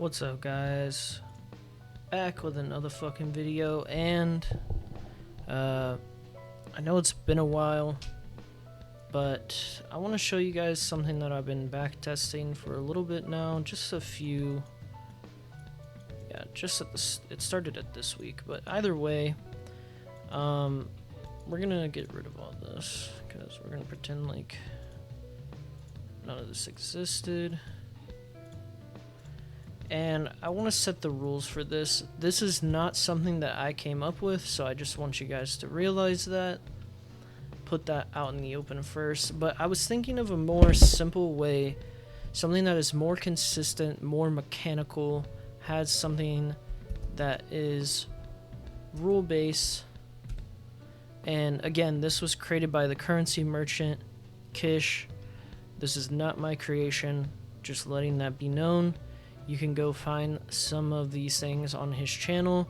What's up, guys? Back with another fucking video, and I know it's been a while, but I want to show you guys something that I've been back testing for a little bit now. Just a few, just at it started at this week, but either way, we're gonna get rid of all this because we're gonna pretend like none of this existed. And I want to set the rules for this. This is not something that I came up with, so I just want you guys to realize that. Put that out in the open first. But I was thinking of a more simple way, something that is more consistent, more mechanical, has something that is rule-based. And again, this was created by the currency merchant, Kish. This is not my creation, just letting that be known. You can go find some of these things on his channel.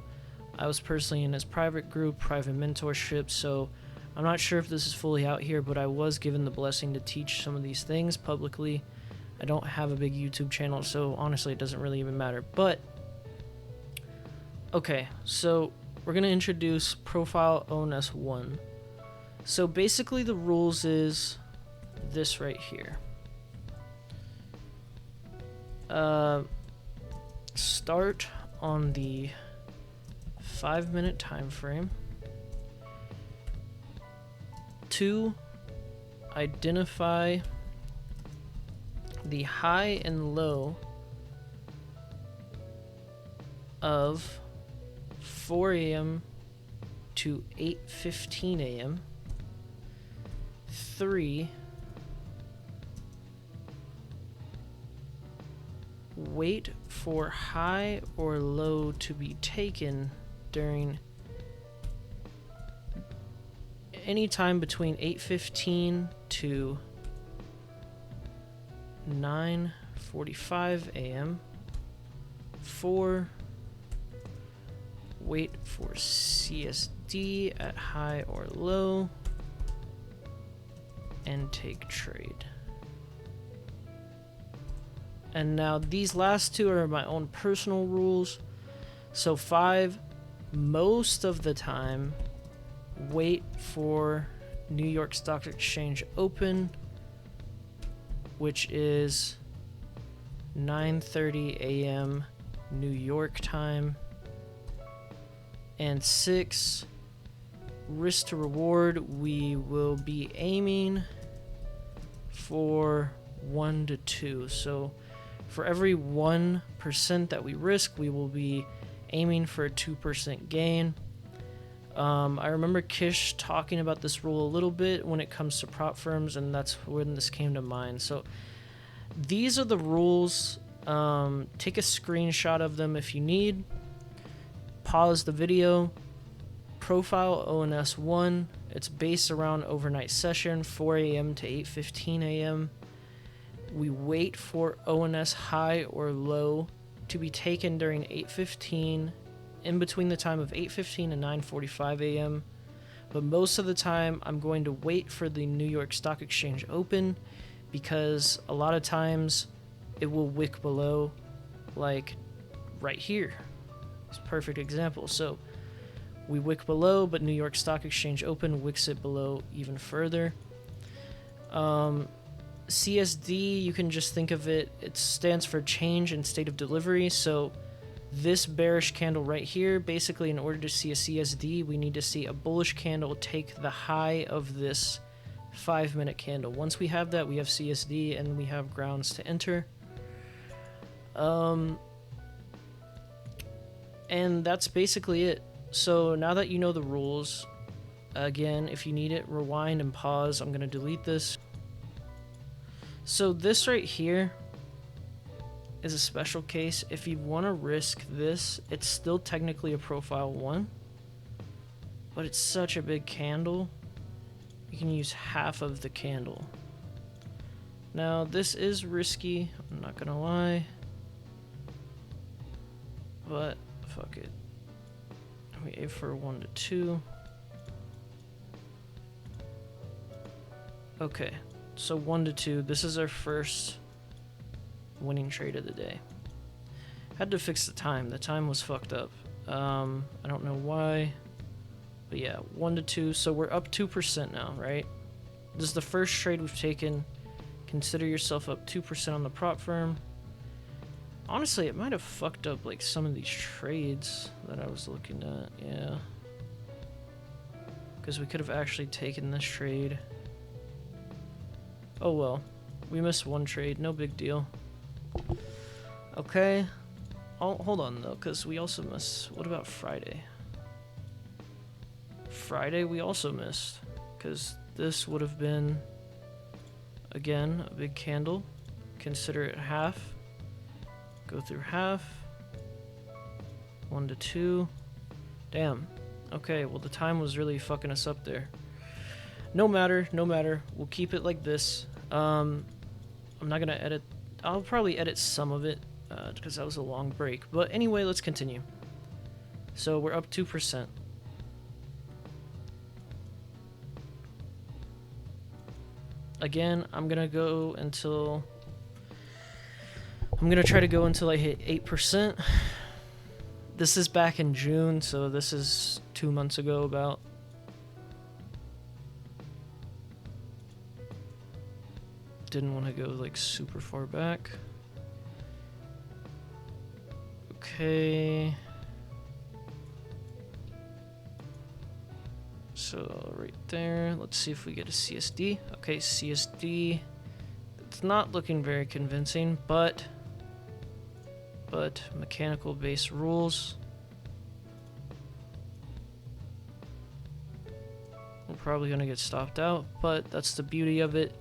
I was personally in his private group, private mentorship, so I'm not sure if this is fully out here, but I was given the blessing to teach some of these things publicly. I don't have a big YouTube channel, so honestly it doesn't really even matter. But, okay, so we're going to introduce Profile ONS 1. So basically the rules is this right here. Start on the 5-minute time frame. 2, identify the high and low of 4 a.m. to 8:15 a.m. 3, wait for high or low to be taken during any time between 8:15 to 9:45 a.m. 4, wait for CSD at high or low and take trade. And now these last two are my own personal rules. So 5, most of the time, wait for New York Stock Exchange open, which is 9:30 a.m. New York time. And 6, risk to reward, we will be aiming for 1 to 2. So for every 1% that we risk, we will be aiming for a 2% gain. I remember Kish talking about this rule a little bit when it comes to prop firms, and that's when this came to mind. So these are the rules. Take a screenshot of them if you need. Pause the video. Profile ONS 1. It's based around overnight session, 4 a.m. to 8:15 a.m. We wait for ONS high or low to be taken during 8:15, in between the time of 8:15 and 9:45 a.m. But most of the time, I'm going to wait for the New York Stock Exchange open, because a lot of times it will wick below, like right here. It's a perfect example. So we wick below, but New York Stock Exchange open wicks it below even further. CSD, you can just think of it, it stands for change in state of delivery. So this bearish candle right here, basically in order to see a CSD, we need to see a bullish candle take the high of this 5-minute candle. Once we have that, we have CSD and we have grounds to enter. And that's basically it. So now that you know the rules, again, if you need it, rewind and pause. I'm going to delete this. So this right here is a special case. If you want to risk this, it's still technically a profile 1, but it's such a big candle, you can use half of the candle. Now this is risky, I'm not gonna lie, but fuck it. We aim for 1 to 2. Okay. So 1 to 2, this is our first winning trade of the day. Had to fix the time. The time was fucked up. I don't know why. But yeah, 1 to 2. So we're up 2% now, right? This is the first trade we've taken. Consider yourself up 2% on the prop firm. Honestly, it might have fucked up like some of these trades that I was looking at. Yeah. Because we could have actually taken this trade. Oh well. We missed one trade. No big deal. Okay. Oh, hold on though, because we also missed. What about Friday? Friday we also missed. Because this would have been, again, a big candle. Consider it half. Go through half. 1 to 2. Damn. Okay, well the time was really fucking us up there. No matter, no matter. We'll keep it like this. I'm not gonna edit. I'll probably edit some of it because that was a long break. But anyway, let's continue. So we're up 2%. Again, I'm gonna go until. I'm gonna try to go until I hit 8%. This is back in June, so this is 2 months ago about. Didn't want to go like super far back. Okay. So right there, let's see if we get a CSD. Okay, CSD. It's not looking very convincing, but mechanical base rules. We're probably gonna get stopped out, but that's the beauty of it.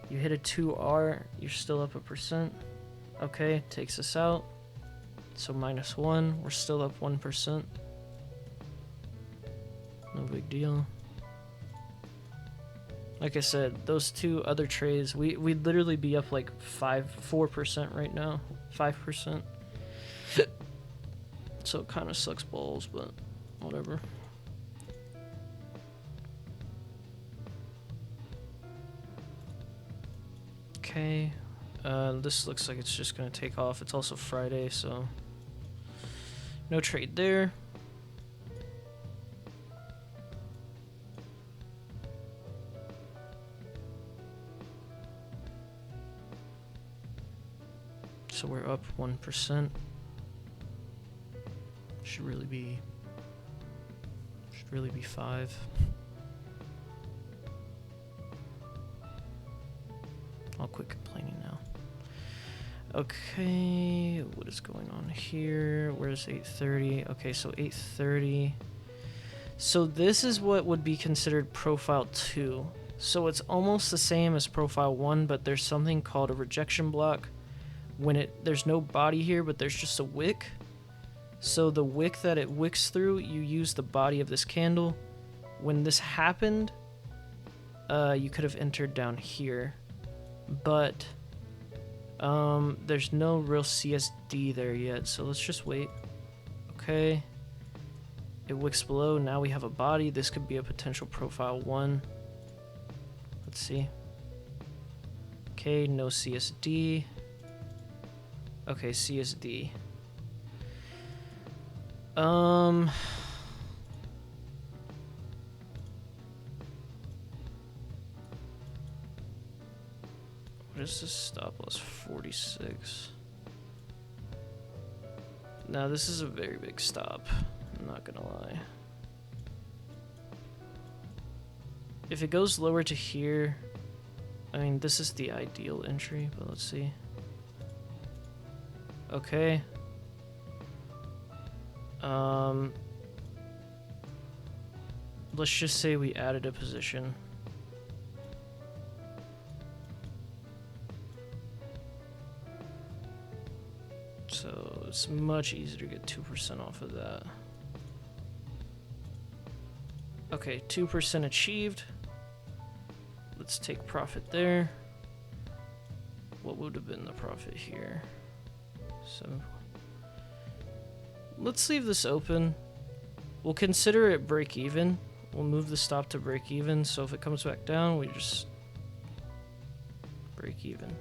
You hit a 2R, you're still up 1%. Okay, takes us out. So -1, we're still up 1%. No big deal. Like I said, those two other trades, we'd literally be up like 4% right now. 5%. So it kind of sucks balls, but whatever. Okay, this looks like it's just gonna take off. It's also Friday, so no trade there. So we're up 1%. Should really be 5. I'll quit complaining now. Okay, what is going on here? Where's 830? Okay, so 830. So this is what would be considered profile 2. So it's almost the same as profile 1, but there's something called a rejection block. When there's no body here, but there's just a wick. So the wick that it wicks through, you use the body of this candle. When this happened, you could have entered down here. But there's no real CSD there yet, so let's just wait. Okay, it wicks below. Now we have a body. This could be a potential profile 1. Let's see. Okay, no CSD. Okay, CSD. What is this stop loss? 46. Now this is a very big stop. I'm not gonna lie. If it goes lower to here, I mean, this is the ideal entry, but let's see. Okay. Let's just say we added a position. So it's much easier to get 2% off of that. Okay, 2% achieved. Let's take profit there. What would have been the profit here? So let's leave this open. We'll consider it break even. We'll move the stop to break even. So if it comes back down, we just break even.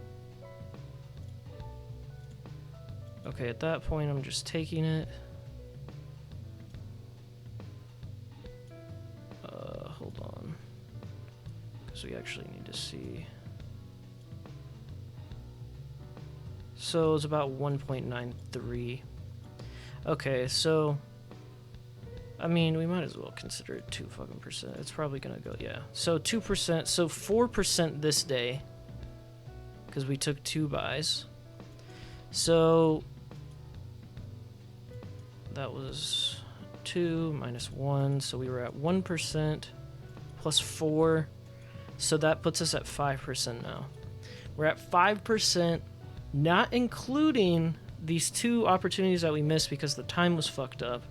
Okay, at that point, I'm just taking it. Hold on. Because we actually need to see. So it's about 1.93. Okay, so I mean, we might as well consider it 2%. It's probably gonna go, yeah. So 2%, so 4% this day, because we took 2 buys. So that was 2 minus 1, so we were at 1% plus 4, so that puts us at 5% now. We're at 5%, not including these 2 opportunities that we missed because the time was fucked up.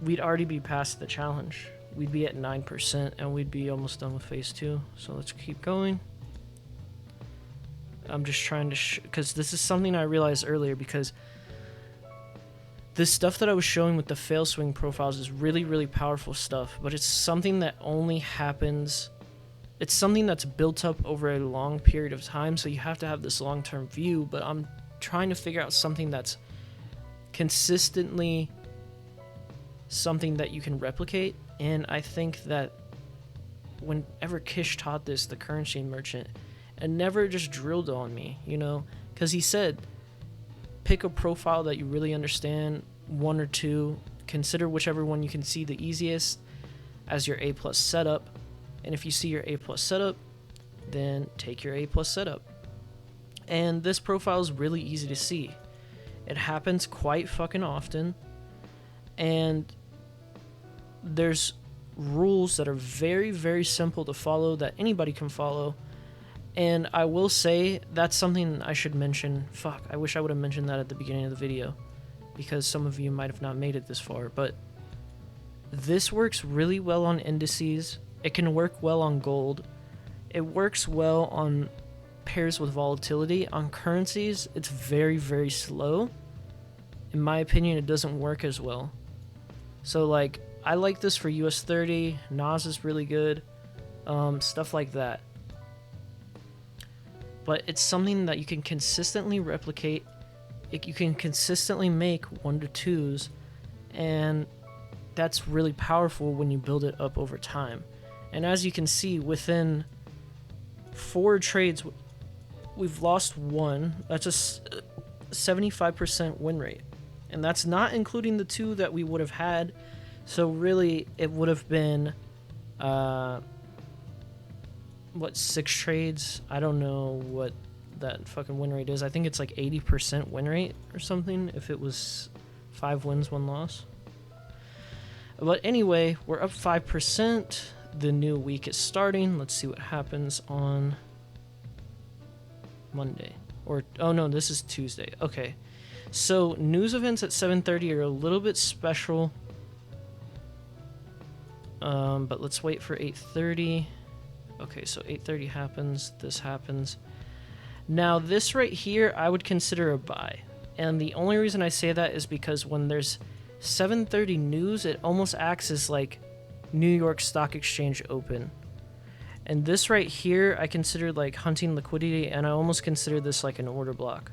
We'd already be past the challenge. We'd be at 9% and we'd be almost done with phase 2. So let's keep going. I'm just trying to because this is something I realized earlier, because this stuff that I was showing with the fail swing profiles is really, really powerful stuff, but it's something that only happens, it's something that's built up over a long period of time, so you have to have this long-term view, but I'm trying to figure out something that's consistently something that you can replicate. And I think that whenever Kish taught this, the currency merchant, it never just drilled on me, you know, because he said pick a profile that you really understand, 1 or 2, consider whichever one you can see the easiest as your A+ setup, and if you see your A+ setup, then take your A+ setup. And this profile is really easy to see. It happens quite fucking often, and there's rules that are very, very simple to follow that anybody can follow. And I will say that's something I should mention. Fuck, I wish I would have mentioned that at the beginning of the video, because some of you might have not made it this far, but this works really well on indices. It can work well on gold. It works well on pairs with volatility. On currencies, it's very, very slow. In my opinion, it doesn't work as well. So like, I like this for US 30, NAS is really good, stuff like that. But it's something that you can consistently replicate. You can consistently make 1 to 2s, and that's really powerful when you build it up over time. And as you can see, within 4 trades, we've lost 1. That's a 75% win rate. And that's not including the 2 that we would have had. So really, it would have been, 6 trades? I don't know what that fucking win rate is. I think it's like 80% win rate or something if it was 5 wins, 1 loss. But anyway, we're up 5%. The new week is starting. Let's see what happens on Monday. Or, oh no, this is Tuesday. Okay. So, news events at 7:30 are a little bit special. But let's wait for 8:30. Okay, so 8:30 happens. This happens. Now, this right here, I would consider a buy. And the only reason I say that is because when there's 7:30 news, it almost acts as like New York Stock Exchange open. And this right here, I consider like hunting liquidity, and I almost consider this like an order block.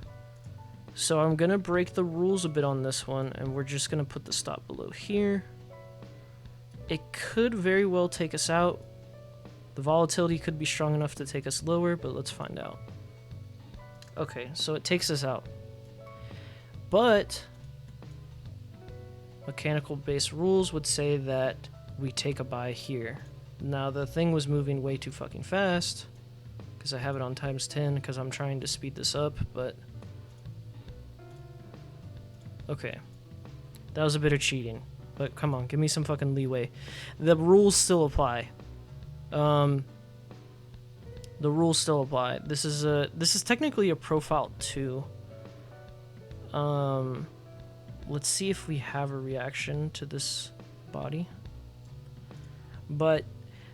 So I'm going to break the rules a bit on this one, and we're just going to put the stop below here. It could very well take us out. The volatility could be strong enough to take us lower, but let's find out. Okay, so it takes us out. But mechanical base rules would say that we take a buy here. Now the thing was moving way too fucking fast because I have it on ×10 because I'm trying to speed this up, but okay. That was a bit of cheating, but come on, give me some fucking leeway. The rules still apply. The rules still apply. This is technically a profile 2. Let's see if we have a reaction to this body. But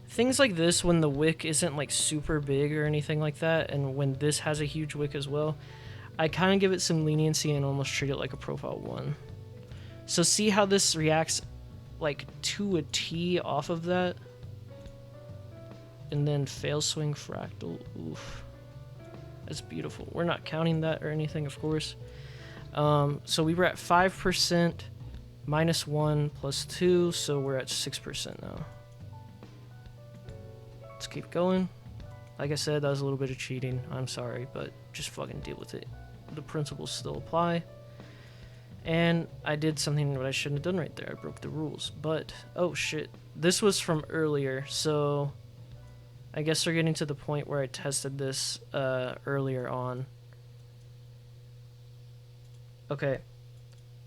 things like this, when the wick isn't like super big or anything like that, and when this has a huge wick as well, I kind of give it some leniency and almost treat it like a profile 1. So see how this reacts like to a T off of that? And then fail swing fractal. Oof. That's beautiful. We're not counting that or anything, of course. So we were at 5%, minus 1 plus 2, so we're at 6% now. Let's keep going. Like I said, that was a little bit of cheating. I'm sorry, but just fucking deal with it. The principles still apply. And I did something that I shouldn't have done right there. I broke the rules. But, oh shit. This was from earlier, so I guess we're getting to the point where I tested this earlier on. Okay.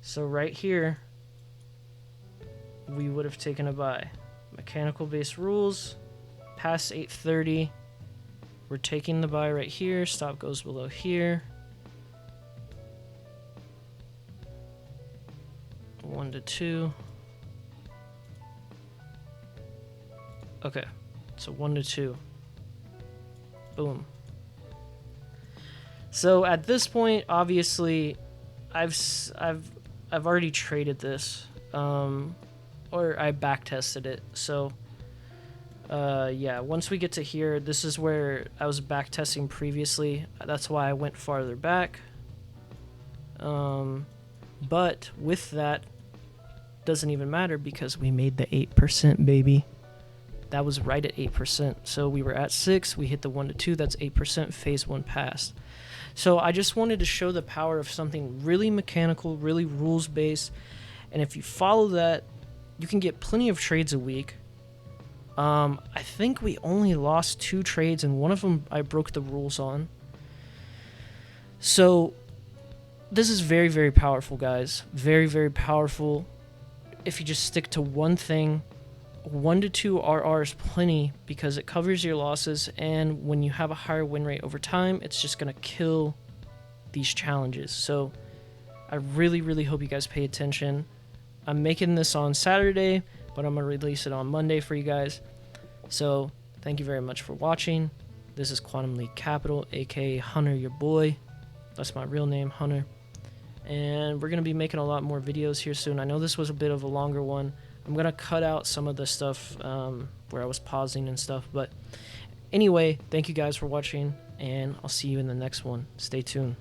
So right here, we would have taken a buy. Mechanical base rules. Past 8:30. We're taking the buy right here. Stop goes below here. 1 to 2. Okay, so 1 to 2. Boom. So at this point, obviously, I've already traded this, or I back tested it. So yeah, once we get to here, this is where I was back testing previously. That's why I went farther back. But with that, doesn't even matter because we made the 8%, baby. That was right at 8%. So we were at 6, we hit the 1 to 2, that's 8%, phase 1 passed. So I just wanted to show the power of something really mechanical, really rules based. And if you follow that, you can get plenty of trades a week. I think we only lost 2 trades, and one of them I broke the rules on. So this is very, very powerful, guys. Very, very powerful. If you just stick to one thing, 1 to 2 RR is plenty because it covers your losses, and when you have a higher win rate over time, it's just going to kill these challenges. So I really, really hope you guys pay attention. I'm making this on Saturday, but I'm going to release it on Monday for you guys. So thank you very much for watching. This is Quantum League Capital, aka Hunter, your boy. That's my real name, Hunter. And we're going to be making a lot more videos here soon. I know this was a bit of a longer one. I'm going to cut out some of the stuff where I was pausing and stuff. But anyway, thank you guys for watching, and I'll see you in the next one. Stay tuned.